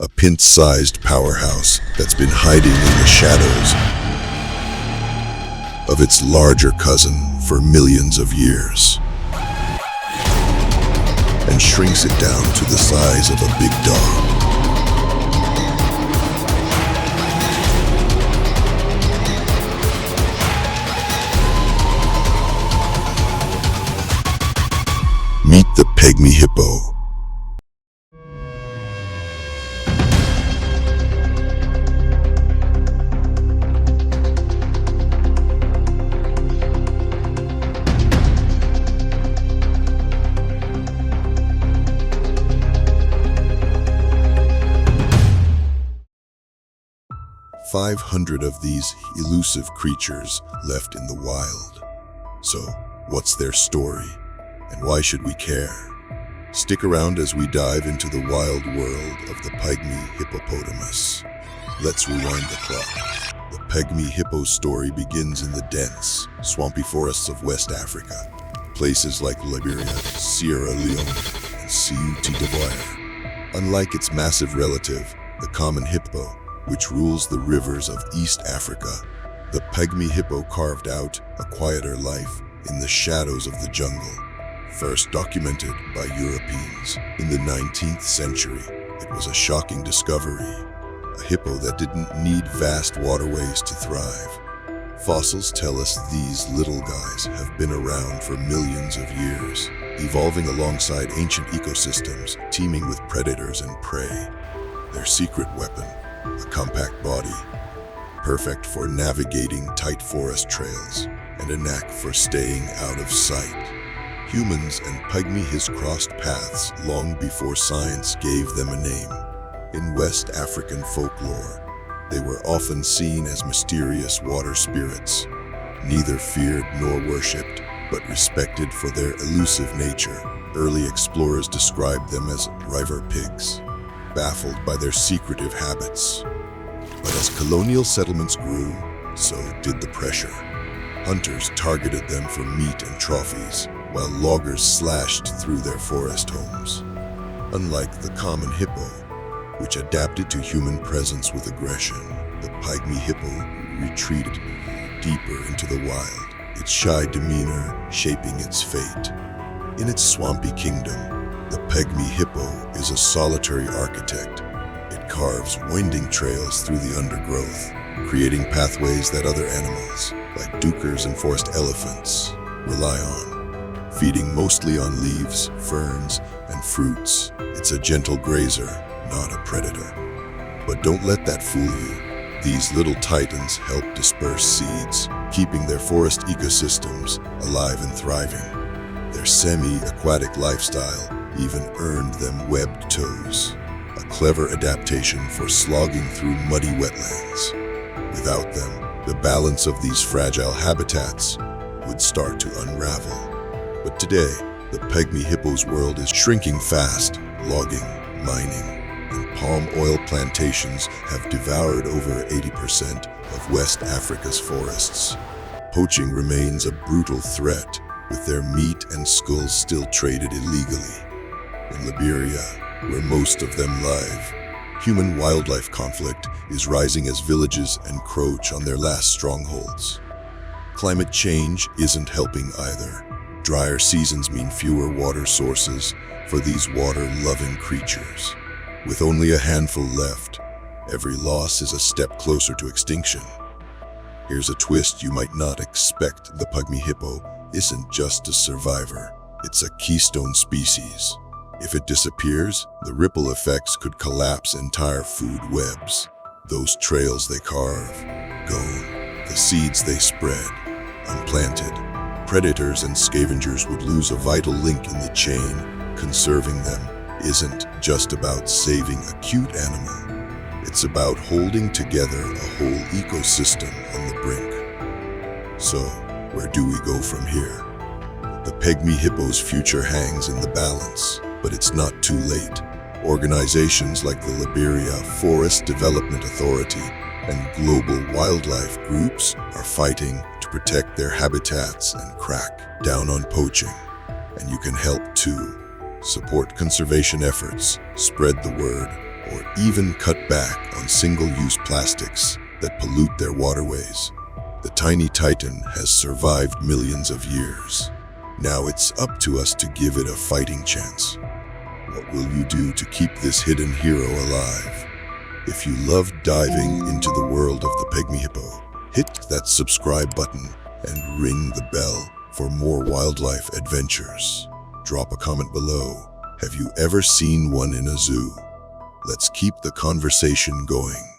a pint-sized powerhouse that's been hiding in the shadows of its larger cousin for millions of years, and shrinks it down to the size of a big dog. Meet the Pygmy Hippo. "500 of these elusive creatures left in the wild. So, what's their story? And why should we care? Stick around as we dive into the wild world of the Pygmy hippopotamus. Let's rewind the clock. The Pygmy hippo's story begins in the dense, swampy forests of West Africa. Places like Liberia, Sierra Leone, and Côte d'Ivoire. Unlike its massive relative, the common hippo, which rules the rivers of East Africa, the Pygmy hippo carved out a quieter life in the shadows of the jungle. First documented by Europeans in the 19th century, it was a shocking discovery. A hippo that didn't need vast waterways to thrive. Fossils tell us these little guys have been around for millions of years, evolving alongside ancient ecosystems teeming with predators and prey. Their secret weapon, a compact body, perfect for navigating tight forest trails, and a knack for staying out of sight. Humans and pygmies crossed paths long before science gave them a name. In West African folklore, they were often seen as mysterious water spirits, neither feared nor worshipped, but respected for their elusive nature. Early explorers described them as river pigs, baffled by their secretive habits. But as colonial settlements grew, so did the pressure. Hunters targeted them for meat and trophies, while loggers slashed through their forest homes. Unlike the common hippo, which adapted to human presence with aggression, the Pygmy hippo retreated deeper into the wild, its shy demeanor shaping its fate. In its swampy kingdom, the Pygmy hippo is a solitary architect. It carves winding trails through the undergrowth, creating pathways that other animals, like duikers and forest elephants, rely on. Feeding mostly on leaves, ferns, and fruits, it's a gentle grazer, not a predator. But don't let that fool you. These little titans help disperse seeds, keeping their forest ecosystems alive and thriving. Their semi-aquatic lifestyle even earned them webbed toes, a clever adaptation for slogging through muddy wetlands. Without them, the balance of these fragile habitats would start to unravel. But today, the Pygmy hippo's world is shrinking fast. Logging, mining, and palm oil plantations have devoured over 80% of West Africa's forests. Poaching remains a brutal threat, with their meat and skulls still traded illegally. In Liberia, where most of them live, human-wildlife conflict is rising as villages encroach on their last strongholds. Climate change isn't helping either. Drier seasons mean fewer water sources for these water-loving creatures. With only a handful left, every loss is a step closer to extinction. Here's a twist you might not expect. The Pygmy hippo isn't just a survivor, it's a keystone species. If it disappears, the ripple effects could collapse entire food webs. Those trails they carve, gone. The seeds they spread, unplanted. Predators and scavengers would lose a vital link in the chain. Conserving them isn't just about saving a cute animal. It's about holding together a whole ecosystem on the brink. So, where do we go from here? The Pygmy hippo's future hangs in the balance, but it's not too late. Organizations like the Liberia Forest Development Authority and global wildlife groups are fighting to protect their habitats and crack down on poaching. And you can help too. Support conservation efforts, spread the word, or even cut back on single-use plastics that pollute their waterways. The tiny titan has survived millions of years. Now it's up to us to give it a fighting chance. What will you do to keep this hidden hero alive? If you love diving into the world of the Pygmy Hippo, hit that subscribe button and ring the bell for more wildlife adventures. Drop a comment below. Have you ever seen one in a zoo? Let's keep the conversation going.